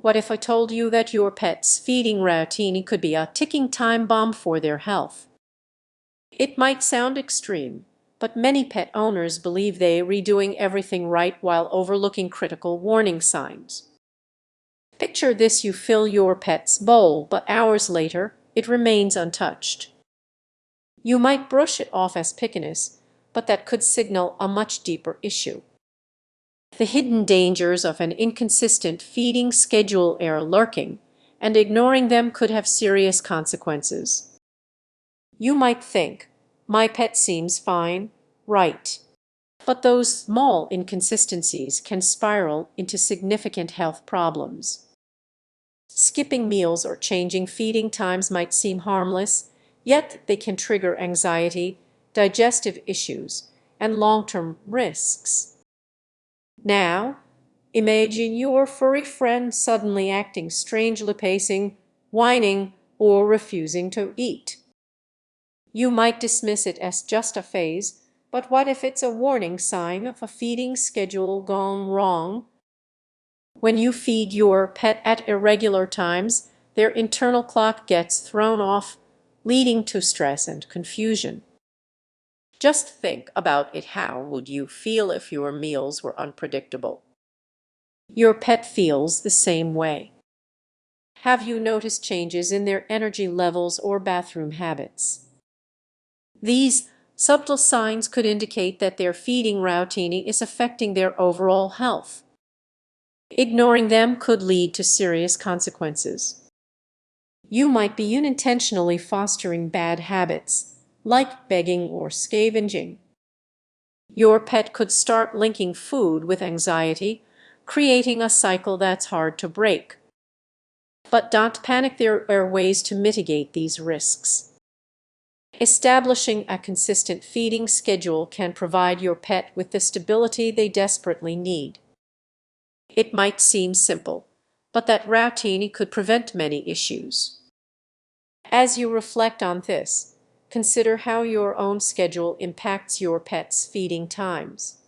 What if I told you that your pet's feeding routine could be a ticking time bomb for their health? It might sound extreme, but many pet owners believe they are redoing everything right while overlooking critical warning signs. Picture this: you fill your pet's bowl, but hours later it remains untouched. You might brush it off as pickiness, but that could signal a much deeper issue. The hidden dangers of an inconsistent feeding schedule are lurking, and ignoring them could have serious consequences. You might think, my pet seems fine, right? But those small inconsistencies can spiral into significant health problems. Skipping meals or changing feeding times might seem harmless, yet they can trigger anxiety, digestive issues, and long-term risks. Now, imagine your furry friend suddenly acting strangely, pacing, whining, or refusing to eat. You might dismiss it as just a phase, but what if it's a warning sign of a feeding schedule gone wrong? When you feed your pet at irregular times, their internal clock gets thrown off, leading to stress and confusion. Just think about it. How would you feel if your meals were unpredictable? Your pet feels the same way. Have you noticed changes in their energy levels or bathroom habits? These subtle signs could indicate that their feeding routine is affecting their overall health. Ignoring them could lead to serious consequences. You might be unintentionally fostering bad habits, like begging or scavenging. Your pet could start linking food with anxiety, creating a cycle that's hard to break. But don't panic, there are ways to mitigate these risks. Establishing a consistent feeding schedule can provide your pet with the stability they desperately need. It might seem simple, but that routine could prevent many issues. As you reflect on this, consider how your own schedule impacts your pet's feeding times.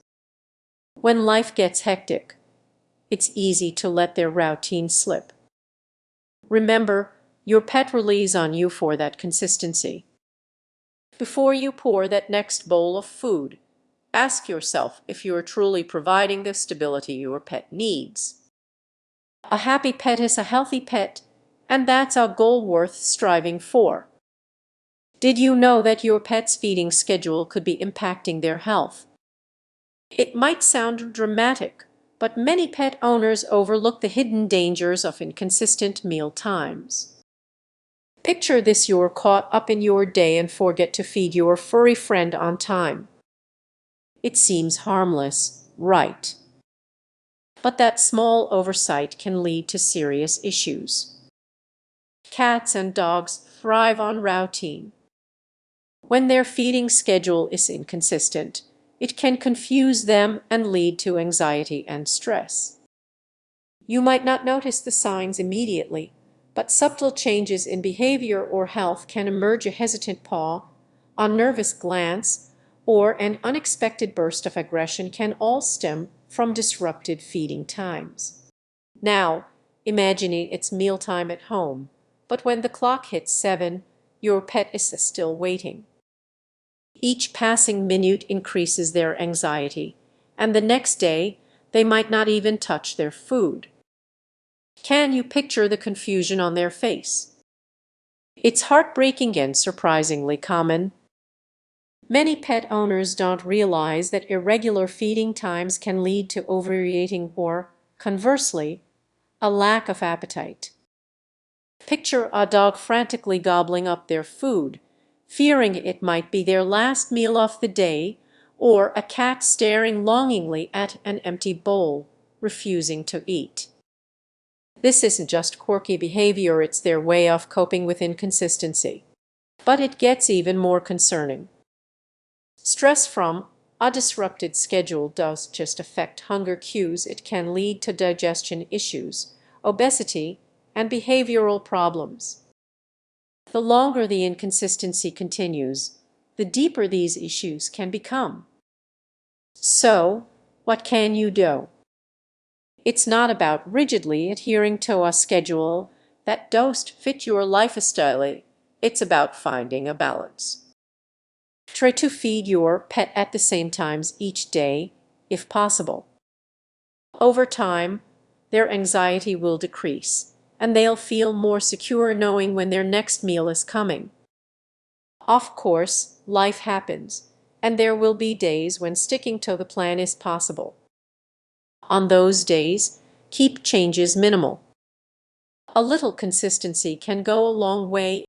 When life gets hectic, it's easy to let their routine slip. Remember, your pet relies on you for that consistency. Before you pour that next bowl of food, ask yourself if you are truly providing the stability your pet needs. A happy pet is a healthy pet, and that's a goal worth striving for. Did you know that your pet's feeding schedule could be impacting their health? It might sound dramatic, but many pet owners overlook the hidden dangers of inconsistent meal times. Picture this: you're caught up in your day and forget to feed your furry friend on time. It seems harmless, right? But that small oversight can lead to serious issues. Cats and dogs thrive on routine. When their feeding schedule is inconsistent, it can confuse them and lead to anxiety and stress. You might not notice the signs immediately, but subtle changes in behavior or health can emerge: a hesitant paw, a nervous glance, or an unexpected burst of aggression can all stem from disrupted feeding times. Now, imagining it's mealtime at home, but when the clock hits 7, your pet is still waiting. Each passing minute increases their anxiety, and the next day they might not even touch their food. Can you picture the confusion on their face? It's heartbreaking and surprisingly common. Many pet owners don't realize that irregular feeding times can lead to overeating or, conversely, a lack of appetite. Picture a dog frantically gobbling up their food, fearing it might be their last meal of the day, or a cat staring longingly at an empty bowl, refusing to eat. This isn't just quirky behavior, it's their way of coping with inconsistency. But it gets even more concerning. Stress from a disrupted schedule doesn't just affect hunger cues, it can lead to digestion issues, obesity, and behavioral problems. The longer the inconsistency continues, the deeper these issues can become. So, what can you do? It's not about rigidly adhering to a schedule that does fit your lifestyle. It's about finding a balance. Try to feed your pet at the same times each day, if possible. Over time, their anxiety will decrease, and they'll feel more secure knowing when their next meal is coming. Of course, life happens, and there will be days when sticking to the plan is possible. On those days, keep changes minimal. A little consistency can go a long way.